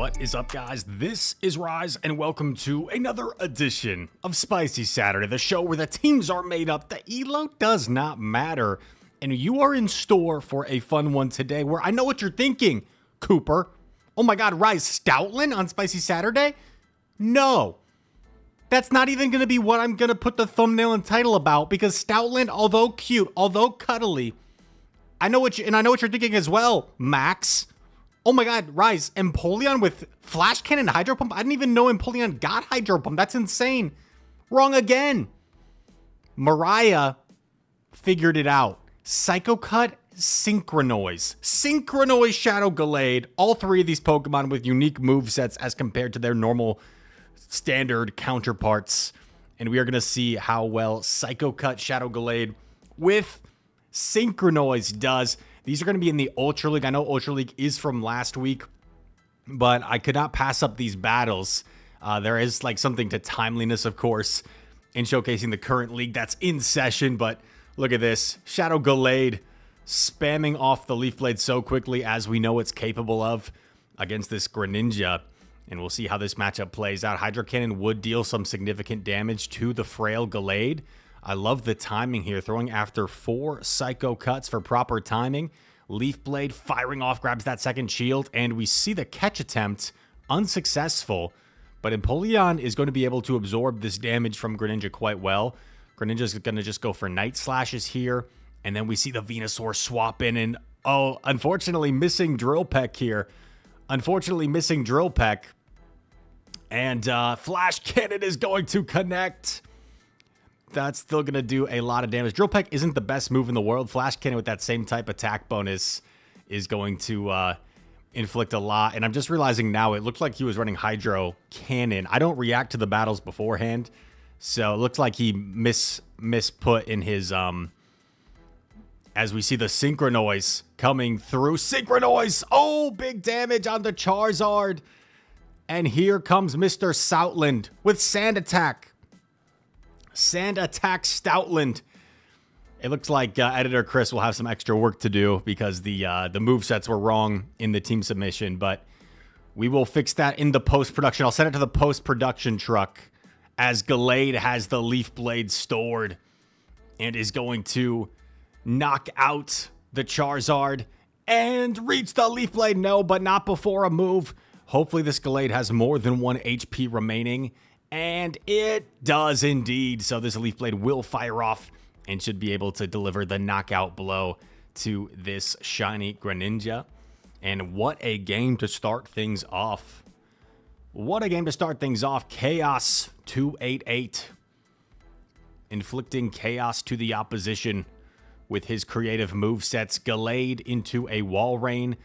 What is up, guys? This is Rise, and welcome to another edition of Spicy Saturday, the show where the teams are made up, the elo does not matter, and you are in store for a fun one today where I know what you're thinking, Cooper. Oh my god, Rise, Stoutland on Spicy Saturday? No. That's not even going to be what I'm going to put the thumbnail and title about, because Stoutland, although cute, although cuddly, I know what you're thinking as well, Max. Oh my god, Rise, Empoleon with Flash Cannon Hydro Pump? I didn't even know Empoleon got Hydro Pump. That's insane. Wrong again. Mariah figured it out. Psycho Cut, Synchronoise. Synchronoise Shadow Gallade. All three of these Pokemon with unique movesets as compared to their normal standard counterparts. And we are going to see how well Psycho Cut Shadow Gallade with Synchronoise does. These are going to be in the Ultra League. I know Ultra League is from last week, but I could not pass up these battles. There is like something to timeliness, of course, in showcasing the current league that's in session. But look at this. Shadow Gallade spamming off the Leaf Blade so quickly, as we know it's capable of against this Greninja. And we'll see how this matchup plays out. Hydro Cannon would deal some significant damage to the frail Gallade. I love the timing here, throwing after 4 Psycho Cuts for proper timing. Leaf Blade firing off, grabs that second shield, and we see the catch attempt unsuccessful. But Empoleon is going to be able to absorb this damage from Greninja quite well. Greninja's going to just go for Night Slashes here, and then we see the Venusaur swap in, and oh, unfortunately missing Drill Peck here. Unfortunately missing Drill Peck. And Flash Cannon is going to connect. That's still going to do a lot of damage. Drill Peck isn't the best move in the world. Flash Cannon with that same type attack bonus is going to inflict a lot. And I'm just realizing now, it looked like he was running Hydro Cannon. I don't react to the battles beforehand, so it looks like he misput in his... as we see the Synchronoise coming through. Synchronoise! Oh, big damage on the Charizard. And here comes Mr. Stoutland with Sand Attack. Sand Attack Stoutland. It looks like editor Chris will have some extra work to do because the movesets were wrong in the team submission, but we will fix that in the post-production. I'll send it to the post-production truck as Gallade has the Leaf Blade stored and is going to knock out the Charizard and reach the Leaf Blade. No, but not before a move. Hopefully this Gallade has more than 1 HP remaining. And it does indeed. So this Leaf Blade will fire off and should be able to deliver the knockout blow to this shiny Greninja. And what a game to start things off. What a game to start things off. Chaos 288. Inflicting chaos to the opposition with his creative movesets. Gallade into a Wall Rain.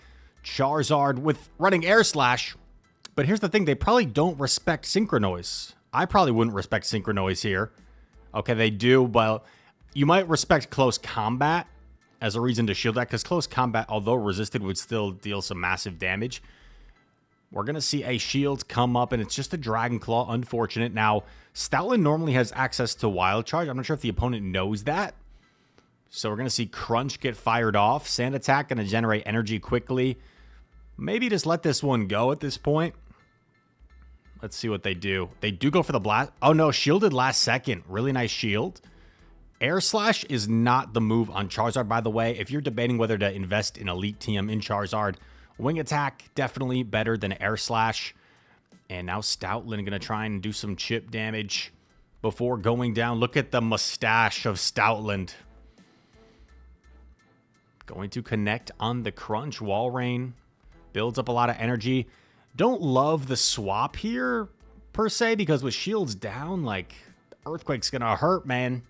Charizard with running Air Slash. But here's the thing, they probably don't respect Synchronoise. I probably wouldn't respect Synchronoise here. Okay, they do, but you might respect Close Combat as a reason to shield that, because Close Combat, although resisted, would still deal some massive damage. We're going to see a shield come up, and it's just a Dragon Claw. Unfortunate. Now, Stoutland normally has access to Wild Charge. I'm not sure if the opponent knows that. So we're going to see Crunch get fired off. Sand Attack going to generate energy quickly. Maybe just let this one go at this point. Let's see what they do. They do go for the blast. Oh no, shielded last second. Really nice shield. Air Slash is not the move on Charizard, by the way. If you're debating whether to invest in Elite TM in Charizard, Wing Attack definitely better than Air Slash. And now Stoutland going to try and do some chip damage before going down. Look at the mustache of Stoutland. Going to connect on the Crunch. Wall Rain builds up a lot of energy. Don't love the swap here, per se, because with shields down, like, Earthquake's gonna hurt, man.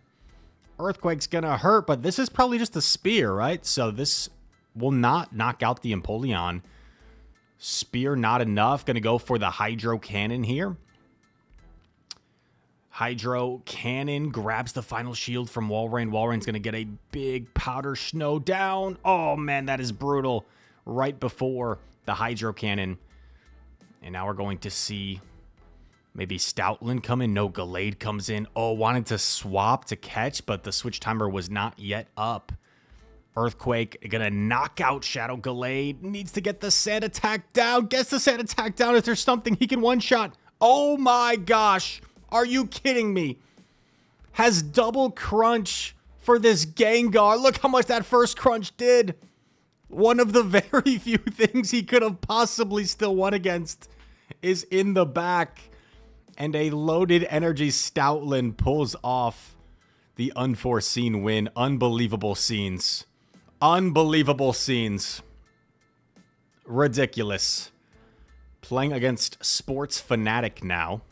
Earthquake's gonna hurt, but this is probably just a spear, right? So this will not knock out the Empoleon. Spear not enough. Gonna go for the Hydro Cannon here. Hydro Cannon grabs the final shield from Wall Rain. Wall Rain's gonna get a big Powder Snow down. Oh, man, that is brutal. Right before the Hydro Cannon. And now we're going to see maybe Stoutland come in. No, Gallade comes in. Oh, wanted to swap to catch, but the switch timer was not yet up. Earthquake gonna knock out Shadow Gallade. Needs to get the sand attack down. Gets the sand attack down. Is there something he can one-shot? Oh my gosh. Are you kidding me? Has double crunch for this Gengar. Look how much that first crunch did. One of the very few things he could have possibly still won against is in the back. And a loaded energy Stoutland pulls off the unforeseen win. Unbelievable scenes. Unbelievable scenes. Ridiculous. Playing against Sports Fanatic now.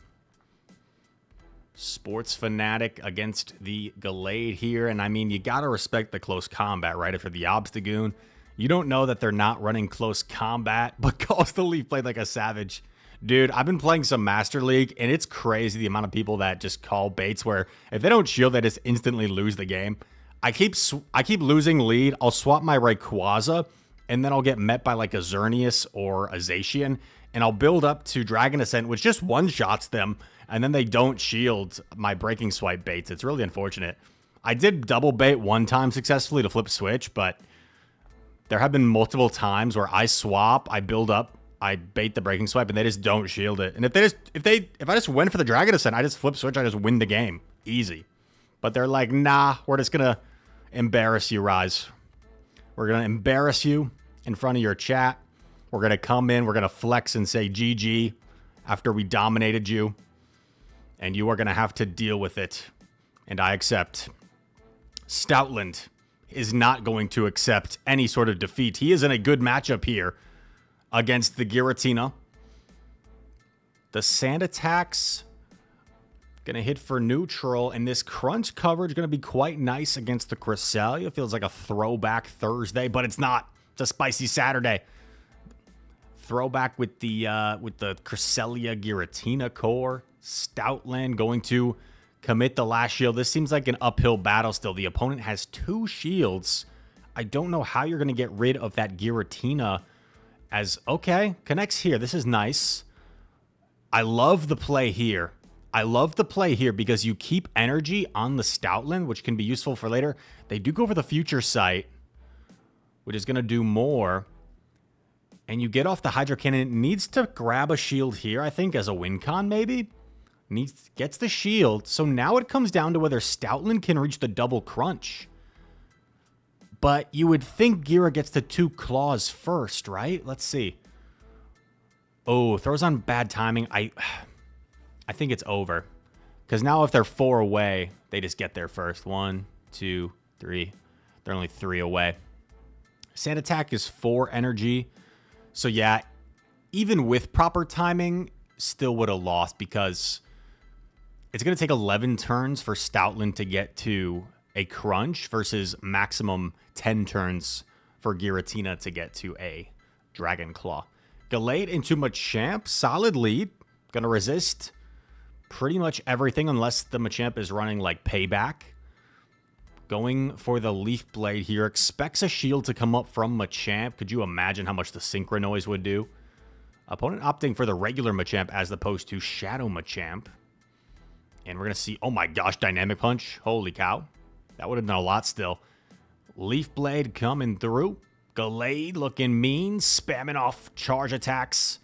Sports Fanatic against the Gallade here. And I mean, you gotta respect the close combat, right? If you're the Obstagoon, you don't know that they're not running close combat, but calls the Leaf Blade like a savage. Dude, I've been playing some Master League, and it's crazy the amount of people that just call baits where if they don't shield, they just instantly lose the game. I keep losing lead. I'll swap my Rayquaza, and then I'll get met by like a Xerneas or a Zacian, and I'll build up to Dragon Ascent, which just one-shots them, and then they don't shield my Breaking Swipe baits. It's really unfortunate. I did double bait one time successfully to flip switch, but there have been multiple times where I swap, I build up, I bait the Breaking Swipe, and they just don't shield it. And if I just went for the Dragon Ascent, I just flip switch, I just win the game. Easy. But they're like, nah, we're just gonna embarrass you, Rise. We're gonna embarrass you in front of your chat. We're gonna come in, we're gonna flex and say GG after we dominated you. And you are gonna have to deal with it. And I accept. Stoutland is not going to accept any sort of defeat. He is in a good matchup here against the Giratina. The sand attacks going to hit for neutral, and this crunch coverage going to be quite nice against the Cresselia. Feels like a throwback Thursday, but it's not. It's a spicy Saturday. Throwback with the Cresselia Giratina core. Stoutland going to commit the last shield. This seems like an uphill battle still. The opponent has 2 shields. I don't know how you're going to get rid of that Giratina as, okay, connects here. This is nice. I love the play here. I love the play here because you keep energy on the Stoutland, which can be useful for later. They do go for the Future Sight, which is going to do more. And you get off the Hydro Cannon. It needs to grab a shield here, I think, as a win con, maybe. Gets the shield. So now it comes down to whether Stoutland can reach the double crunch. But you would think Gira gets the 2 claws first, right? Let's see. Oh, throws on bad timing. I think it's over. Because now if they're 4 away, they just get there first. 1, 2, 3. They're only 3 away. Sand attack is 4 energy. So yeah, even with proper timing, still would have lost because it's going to take 11 turns for Stoutland to get to a crunch versus maximum 10 turns for Giratina to get to a Dragon Claw. Gallade into Machamp. Solid lead. Going to resist pretty much everything unless the Machamp is running like Payback. Going for the Leaf Blade here. Expects a shield to come up from Machamp. Could you imagine how much the Synchronoise would do? Opponent opting for the regular Machamp as opposed to Shadow Machamp. And we're going to see, oh my gosh, Dynamic Punch. Holy cow. That would have done a lot still. Leaf Blade coming through. Gallade looking mean, spamming off charge attacks.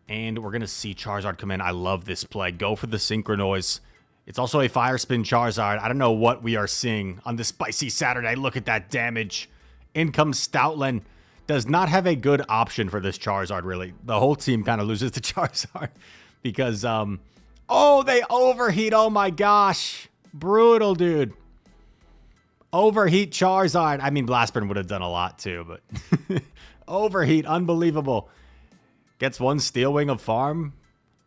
And we're going to see Charizard come in. I love this play. Go for the Synchronoise. It's also a Fire Spin Charizard. I don't know what we are seeing on this spicy Saturday. Look at that damage. In comes Stoutland. Does not have a good option for this Charizard, really. The whole team kind of loses to Charizard because, oh, they overheat. Oh my gosh. Brutal, dude. Overheat Charizard. I mean, Blast Burn would have done a lot too, but overheat, unbelievable. Gets 1 Steel Wing of farm,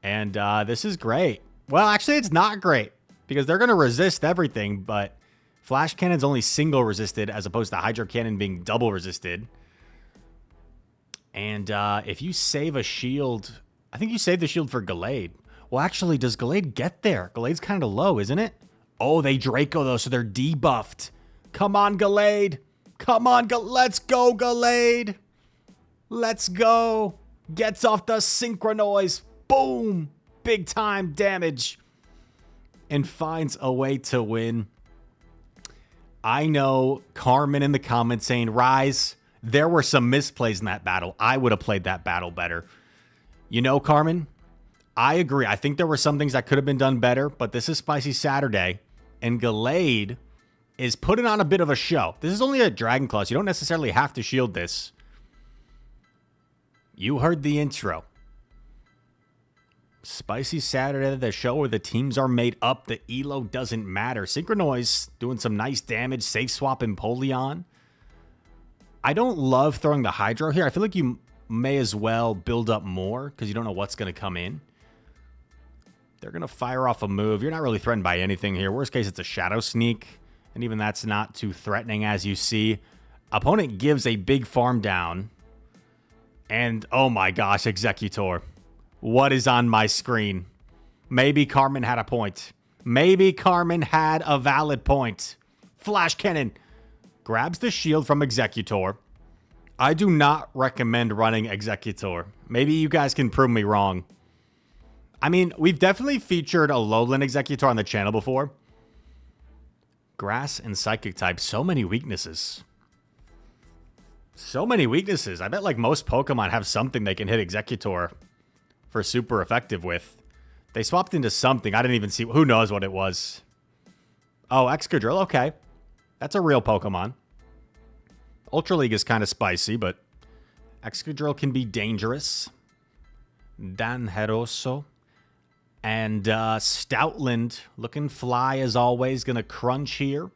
and this is great. Well, actually, it's not great because they're going to resist everything, but Flash Cannon's only single resisted as opposed to Hydro Cannon being double resisted. And if you save a shield, I think you save the shield for Gallade. Well, actually, does Gallade get there? Gallade's kind of low, isn't it? Oh, they Draco, though, so they're debuffed. Come on, Gallade. Come on, let's go, Gallade. Let's go. Gets off the Synchronoise. Boom. Big time damage. And finds a way to win. I know Carmen in the comments saying, Rise, there were some misplays in that battle. I would have played that battle better. You know, Carmen, I agree. I think there were some things that could have been done better, but this is Spicy Saturday, and Gallade is putting on a bit of a show. This is only a Dragon Claw, so you don't necessarily have to shield this. You heard the intro. Spicy Saturday, the show where the teams are made up. The elo doesn't matter. Synchronoise doing some nice damage. Safe swap Empoleon. I don't love throwing the Hydro here. I feel like you may as well build up more because you don't know what's going to come in. They're going to fire off a move. You're not really threatened by anything here. Worst case, it's a Shadow Sneak. And even that's not too threatening, as you see. Opponent gives a big farm down. And, oh my gosh, Executor. What is on my screen? Maybe Carmen had a point. Maybe Carmen had a valid point. Flash Cannon grabs the shield from Executor. I do not recommend running Executor. Maybe you guys can prove me wrong. I mean, we've definitely featured a lowland Executor on the channel before. Grass and Psychic type, so many weaknesses. So many weaknesses. I bet like most Pokemon have something they can hit Executor for super effective with. They swapped into something. I didn't even see. Who knows what it was? Oh, Excadrill. Okay. That's a real Pokemon. Ultra League is kind of spicy, but Excadrill can be dangerous. Dangeroso. And Stoutland looking fly as always. Going to crunch here.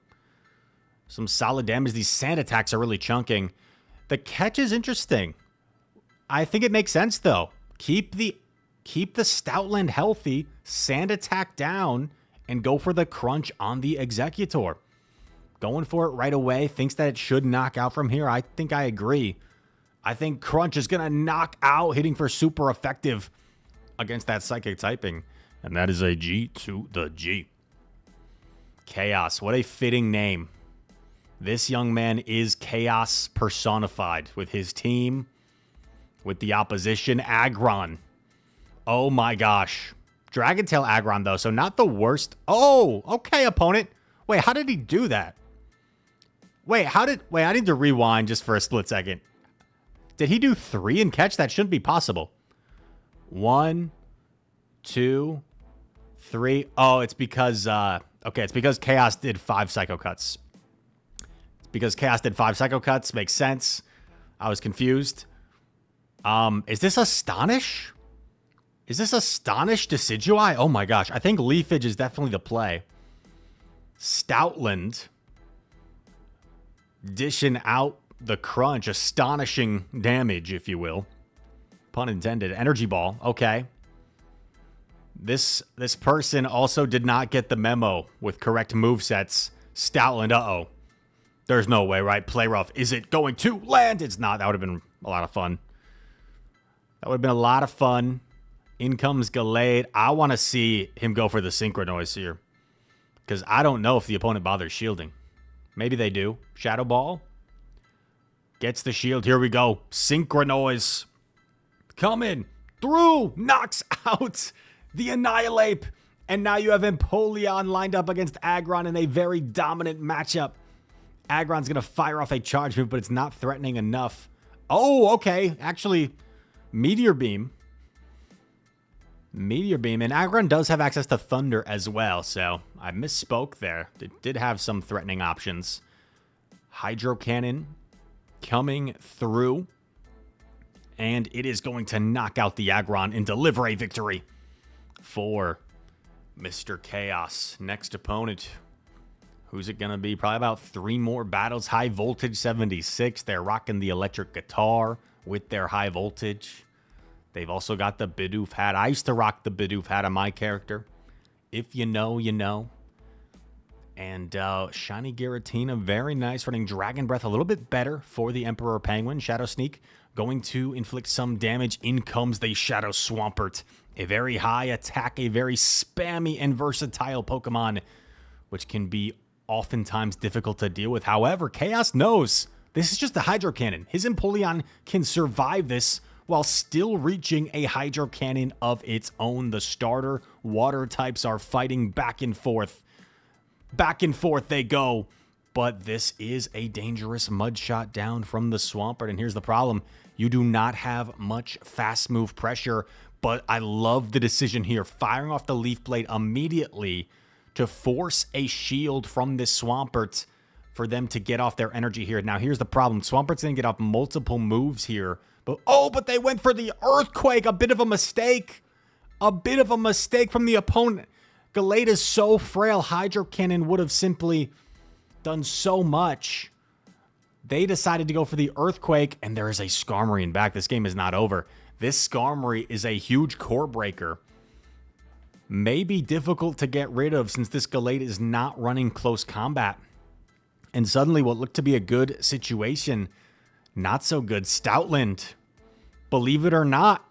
Some solid damage. These sand attacks are really chunking. The catch is interesting. I think it makes sense, though. Keep the Stoutland healthy, sand attack down, and go for the crunch on the Executor. Going for it right away. Thinks that it should knock out from here. I think I agree. I think crunch is going to knock out, hitting for super effective against that Psychic typing. And that is a G to the G. Chaos. What a fitting name. This young man is Chaos personified with his team, with the opposition, Aggron. Oh my gosh. Dragon Tail Aggron, though, so not the worst. Oh, okay, opponent. Wait, how did he do that? Wait, I need to rewind just for a split second. Did he do 3 and catch? That shouldn't be possible. 1, 2, 3. Oh, it's because, okay, it's because Chaos did 5 Psycho Cuts. It's because Chaos did 5 Psycho Cuts. Makes sense. I was confused. Is this Astonish? Is this Astonish Decidueye? Oh my gosh. I think Leafage is definitely the play. Stoutland dishing out the crunch. Astonishing damage, if you will. Pun intended. Energy Ball. Okay. This person also did not get the memo with correct movesets. Stoutland, uh-oh. There's no way, right? Play rough. Is it going to land? It's not. That would have been a lot of fun. That would have been a lot of fun. In comes Gallade. I want to see him go for the Synchronoise here. Because I don't know if the opponent bothers shielding. Maybe they do. Shadow Ball. Gets the shield. Here we go. Synchronoise. Coming through. Knocks out the Annihilate. And now you have Empoleon lined up against Aggron in a very dominant matchup. Aggron's going to fire off a charge move, but it's not threatening enough. Oh, okay. Actually, Meteor Beam. Meteor Beam. And Aggron does have access to Thunder as well, so I misspoke there. It did have some threatening options. Hydro Cannon coming through. And it is going to knock out the Aggron and deliver a victory for Mr. Chaos. Next opponent. Who's it going to be? Probably about 3 more battles. High Voltage 76. They're rocking the electric guitar with their high voltage. They've also got the Bidoof hat. I used to rock the Bidoof hat on my character. If you know, you know. And Shiny Giratina, very nice. Running Dragon Breath a little bit better for the Emperor Penguin. Shadow Sneak going to inflict some damage. In comes the Shadow Swampert. A very high attack, a very spammy and versatile Pokemon, which can be oftentimes difficult to deal with. However, Chaos knows this is just a Hydro Cannon. His Empoleon can survive this while still reaching a Hydro Cannon of its own. The starter water types are fighting back and forth. Back and forth they go. but this is a dangerous mud shot down from the Swampert. And here's the problem. You do not have much fast move pressure, but I love the decision here. Firing off the Leaf Blade immediately to force a shield from this Swampert for them to get off their energy here. Now, here's the problem. Swampert's going to get off multiple moves here. But they went for the Earthquake. A bit of a mistake. A bit of a mistake from the opponent. Gallade is so frail. Hydro Cannon would have simply done so much. They decided to go for the Earthquake, and there is a Skarmory in back. This game is not over. This Skarmory is a huge core breaker. May be difficult to get rid of since this Gallade is not running close combat. And suddenly what looked to be a good situation, not so good. Stoutland, believe it or not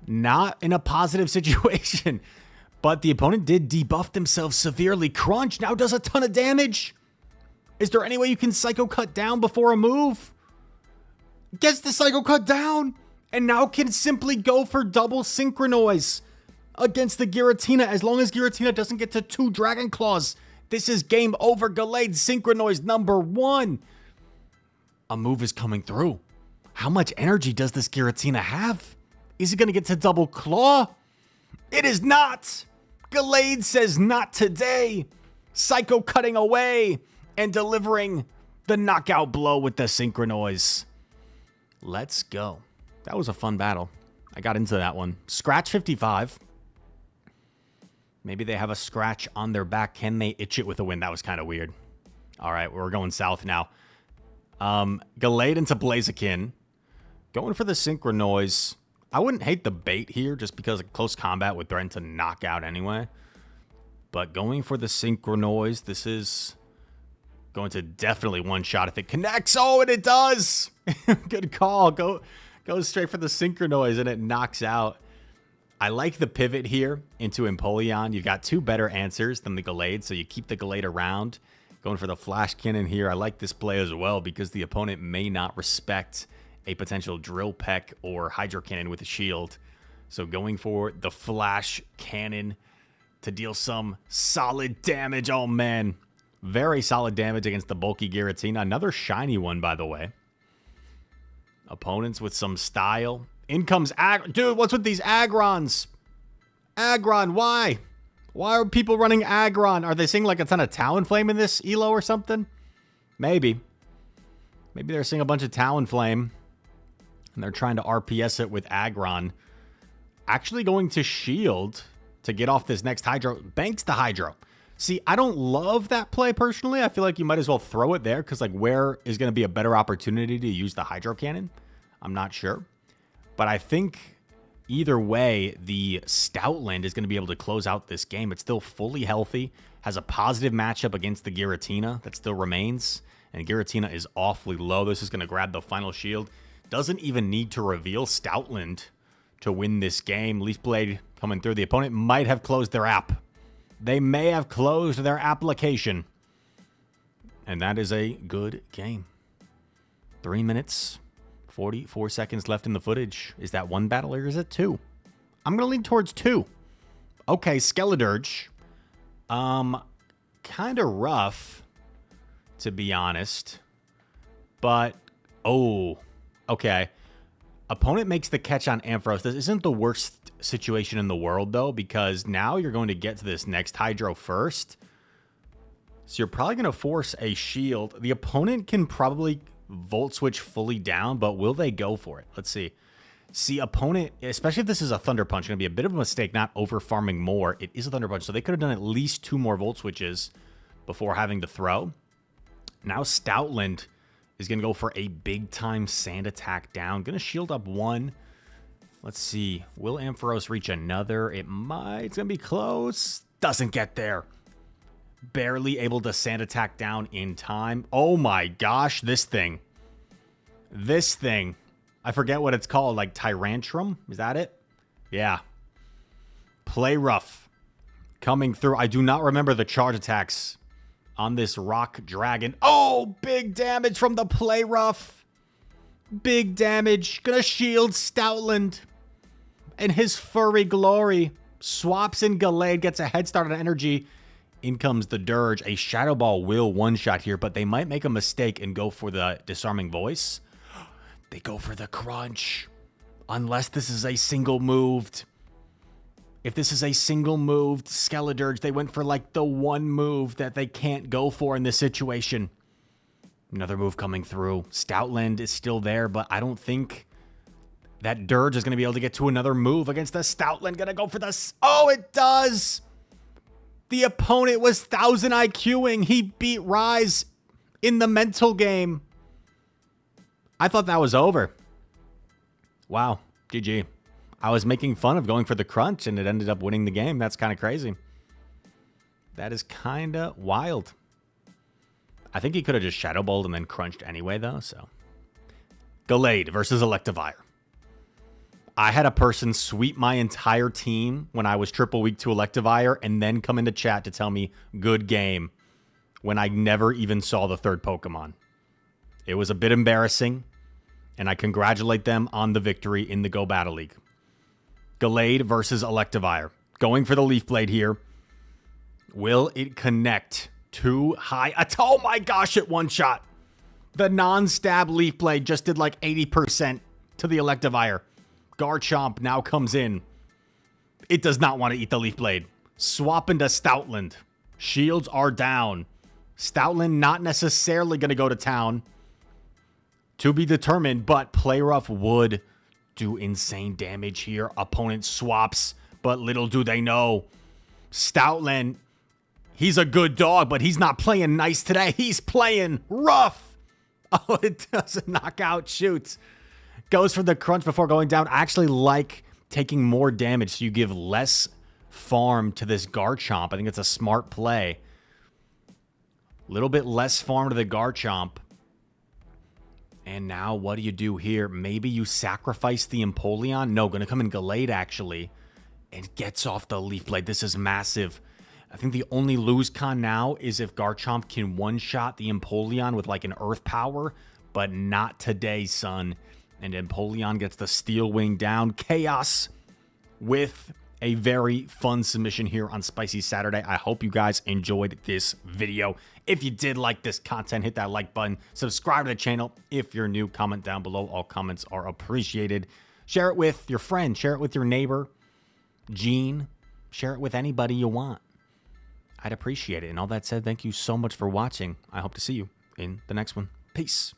in a positive situation. But the opponent did debuff themselves severely. Crunch now does a ton of damage. Is there any way you can Psycho Cut down before a move? Gets the Psycho Cut down, and now can simply go for double Synchronoise against the Giratina. As long as Giratina doesn't get to 2 Dragon Claws, this is game over. Gallade Synchronoise number 1. A move is coming through. How much energy does this Giratina have? Is it going to get to double Claw? It is not. Gallade says not today. Psycho cutting away and delivering the knockout blow with the Synchronoise. Let's go. That was a fun battle. I got into that one. Scratch 55. Maybe they have a scratch on their back. Can they itch it with a win? That was kind of weird. All right, we're going south now. Gallade into Blaziken. Going for the Synchronoise. I wouldn't hate the bait here just because close combat would threaten to knock out anyway. But going for the Synchronoise, this is going to definitely one-shot if it connects. Oh, and it does! Good call. Go straight for the Synchronoise, and it knocks out. I like the pivot here into Empoleon. You've got 2 better answers than the Gallade, so you keep the Gallade around. Going for the Flash Cannon here. I like this play as well because the opponent may not respect a potential Drill Peck or Hydro Cannon with a shield. So going for the Flash Cannon to deal some solid damage. Oh, man. Very solid damage against the bulky Giratina. Another shiny one, by the way. Opponents with some style. In comes Dude, what's with these Agrons? Aggron, why? Why are people running Aggron? Are they seeing like a ton of Talonflame in this elo or something? Maybe. Maybe they're seeing a bunch of Talonflame. And they're trying to RPS it with Aggron. Actually going to shield to get off this next Hydro. Banks the Hydro. See, I don't love that play personally. I feel like you might as well throw it there because like where is going to be a better opportunity to use the Hydro Cannon? I'm not sure. But I think either way, the Stoutland is going to be able to close out this game. It's still fully healthy. Has a positive matchup against the Giratina that still remains. And Giratina is awfully low. This is going to grab the final shield. Doesn't even need to reveal Stoutland to win this game. Leaf Blade coming through. The opponent might have closed their app. They may have closed their application. And that is a good game. 3 minutes, 44 seconds left in the footage. Is that 1 battle or is it 2? I'm going to lean towards 2. Okay, Skeledirge. Kind of rough, to be honest. But, oh... Okay, opponent makes the catch on Ampharos. This isn't the worst situation in the world, though, because now you're going to get to this next Hydro first. So you're probably going to force a shield. The opponent can probably Volt Switch fully down, but will they go for it? Let's see. See, opponent, especially if this is a Thunder Punch, going to be a bit of a mistake not over-farming more. It is a Thunder Punch, so they could have done at least 2 more Volt Switches before having to throw. Now Stoutland is going to go for a big-time Sand Attack down. Going to shield up 1. Let's see. Will Ampharos reach another? It might. It's going to be close. Doesn't get there. Barely able to Sand Attack down in time. Oh my gosh, this thing. This thing. I forget what it's called. Like Tyrantrum? Is that it? Yeah. Play rough. Coming through. I do not remember the charge attacks on this Rock Dragon. Oh, big damage from the Play Rough. Big damage. Gonna shield Stoutland. And his furry glory. Swaps in Gallade. Gets a head start on energy. In comes the Dirge. A Shadow Ball will one-shot here, but they might make a mistake and go for the Disarming Voice. They go for the Crunch. Unless this is a single moved. If this is a single moved Skeledirge, they went for like the one move that they can't go for in this situation. Another move coming through. Stoutland is still there, but I don't think that Dirge is going to be able to get to another move against the Stoutland. Going to go for this. Oh, it does. The opponent was 1000 IQing. He beat Rise in the mental game. I thought that was over. Wow. GG. I was making fun of going for the crunch, and it ended up winning the game. That's kind of crazy. That is kind of wild. I think he could have just Shadow Balled and then crunched anyway, though. So, Gallade versus Electivire. I had a person sweep my entire team when I was triple weak to Electivire and then come into chat to tell me good game when I never even saw the third Pokemon. It was a bit embarrassing, and I congratulate them on the victory in the Go Battle League. Gallade versus Electivire. Going for the Leaf Blade here. Will it connect too high? Oh my gosh, it one shot. The non-stab Leaf Blade just did like 80% to the Electivire. Garchomp now comes in. It does not want to eat the Leaf Blade. Swap into Stoutland. Shields are down. Stoutland not necessarily going to go to town. To be determined, but Play Rough would do insane damage here. Opponent swaps, but little do they know. Stoutland, he's a good dog, but he's not playing nice today. He's playing rough. Oh, it does a knockout shoot. Goes for the crunch before going down. I actually like taking more damage so you give less farm to this Garchomp. I think it's a smart play. A little bit less farm to the Garchomp. And now what do you do here? Maybe you sacrifice the Empoleon? No, going to come in Gallade, actually. And gets off the Leaf Blade. This is massive. I think the only lose con now is if Garchomp can one-shot the Empoleon with like an Earth Power. But not today, son. And Empoleon gets the Steel Wing down. Chaos with a very fun submission here on Spicy Saturday. I hope you guys enjoyed this video. If you did like this content, hit that like button. Subscribe to the channel. If you're new, comment down below. All comments are appreciated. Share it with your friend. Share it with your neighbor, Gene. Share it with anybody you want. I'd appreciate it. And all that said, thank you so much for watching. I hope to see you in the next one. Peace.